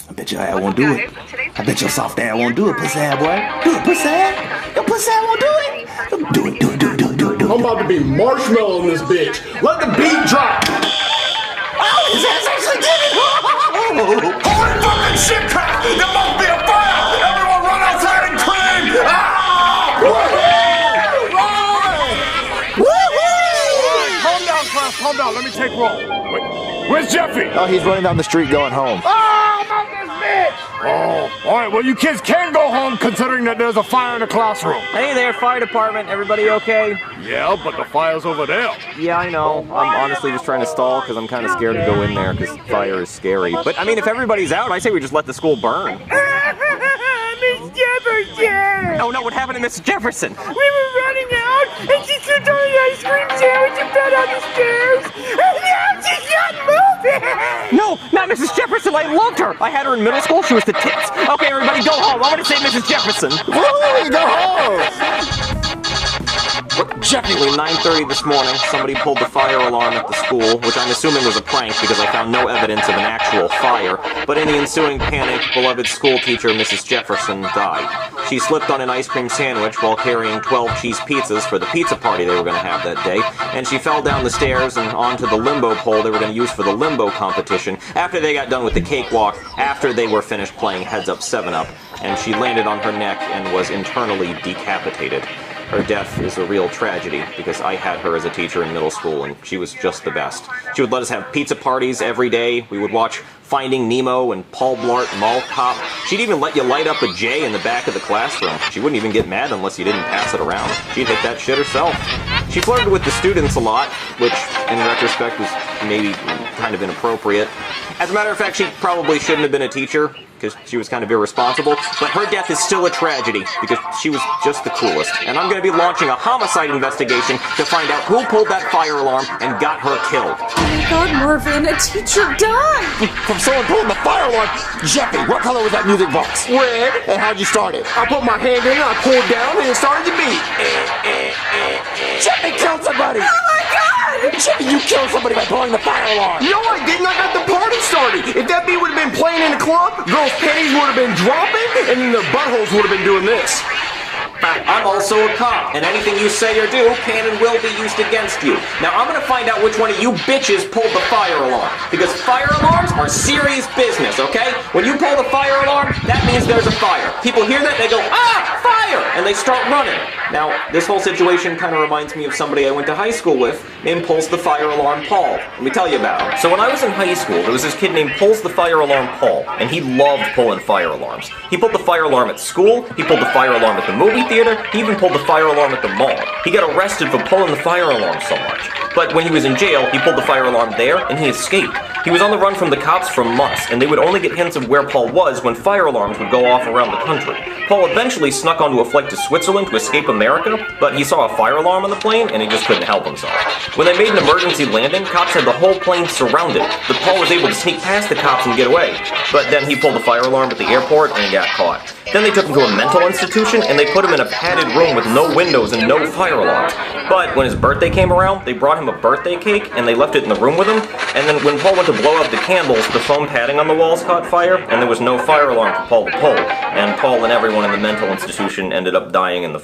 I bet your ass won't do it. I bet your soft ass won't do it, pussy ass boy. Do it, pussy ass. Your pussy ass won't do it. Do it, do it, do it, do it, do it, do it. I'm about to be marshmallow in this bitch. Let the beat drop. Oh, his ass actually did it. Holy fucking shit, crap! There must be a fire! Everyone run outside and scream! Ah! Calm down, let me take roll. Wait, where's Jeffy? Oh, he's running down the street going home. Oh, about this bitch! Oh, alright, well you kids can go home considering that there's a fire in the classroom. Hey there, fire department. Everybody okay? Yeah, but the fire's over there. Yeah, I know. I'm honestly just trying to stall because I'm kind of scared to go in there because fire is scary. But I mean, if everybody's out, I say we just let the school burn. Miss Jefferson! Oh no, what happened to Miss Jefferson? We were running out, and she threw the ice cream sandwich and fell down the stairs, and now she's not moving! No, not Mrs. Jefferson. I loved her. I had her in middle school. She was the tits. Okay, everybody, go home. I want to say Mrs. Jefferson. Woo, go home! Approximately 9:30 this morning, somebody pulled the fire alarm at the school, which I'm assuming was a prank because I found no evidence of an actual fire. But in the ensuing panic, beloved school teacher Mrs. Jefferson died. She slipped on an ice cream sandwich while carrying 12 cheese pizzas for the pizza party they were going to have that day, and she fell down the stairs and onto the limbo pole they were going to use for the limbo competition after they got done with the cakewalk, after they were finished playing Heads Up 7-Up, and she landed on her neck and was internally decapitated. Her death is a real tragedy because I had her as a teacher in middle school and she was just the best. She would let us have pizza parties every day. We would watch Finding Nemo and Paul Blart Mall Cop. She'd even let you light up a J in the back of the classroom. She wouldn't even get mad unless you didn't pass it around. She'd hit that shit herself. She flirted with the students a lot, which in retrospect was maybe kind of inappropriate. As a matter of fact, she probably shouldn't have been a teacher because she was kind of irresponsible, but her death is still a tragedy because she was just the coolest. And I'm going to be launching a homicide investigation to find out who pulled that fire alarm and got her killed. Oh my God, Marvin, a teacher died! From someone pulling the fire alarm. Jeffy, what color was that music box? Red. And how'd you start it? I put my hand in it, I pulled down, and it started to beat. Jeffy killed somebody! Oh my God! Jeffy, you killed somebody by pulling the fire alarm! No, I didn't. I got the party started. If that beat would have been playing in the club, girls' panties would have been dropping, and then their buttholes would have been doing this. I'm also a cop, and anything you say or do can and will be used against you. Now I'm gonna find out which one of you bitches pulled the fire alarm, because fire alarms are serious business, okay? When you pull the fire alarm, that means there's a fire. People hear that, they go, ah, fire, and they start running. Now, this whole situation kind of reminds me of somebody I went to high school with named Pulls the Fire Alarm Paul. Let me tell you about him. So when I was in high school, there was this kid named Pulls the Fire Alarm Paul, and he loved pulling fire alarms. He pulled the fire alarm at school, he pulled the fire alarm at the movie theater, he even pulled the fire alarm at the mall. He got arrested for pulling the fire alarm so much. But when he was in jail, he pulled the fire alarm there, and he escaped. He was on the run from the cops for months, and they would only get hints of where Paul was when fire alarms would go off around the country. Paul eventually snuck onto a flight to Switzerland to escape America, but he saw a fire alarm on the plane, and he just couldn't help himself. When they made an emergency landing, cops had the whole plane surrounded, but Paul was able to sneak past the cops and get away. But then he pulled the fire alarm at the airport, and he got caught. Then they took him to a mental institution, and they put him in a padded room with no windows and no fire alarms. But when his birthday came around, they brought him a birthday cake, and they left it in the room with him, and then when Paul went to blow out the candles, the foam padding on the walls caught fire, and there was no fire alarm for Paul to pull, and Paul and everyone in the mental institution ended up dying in the fire.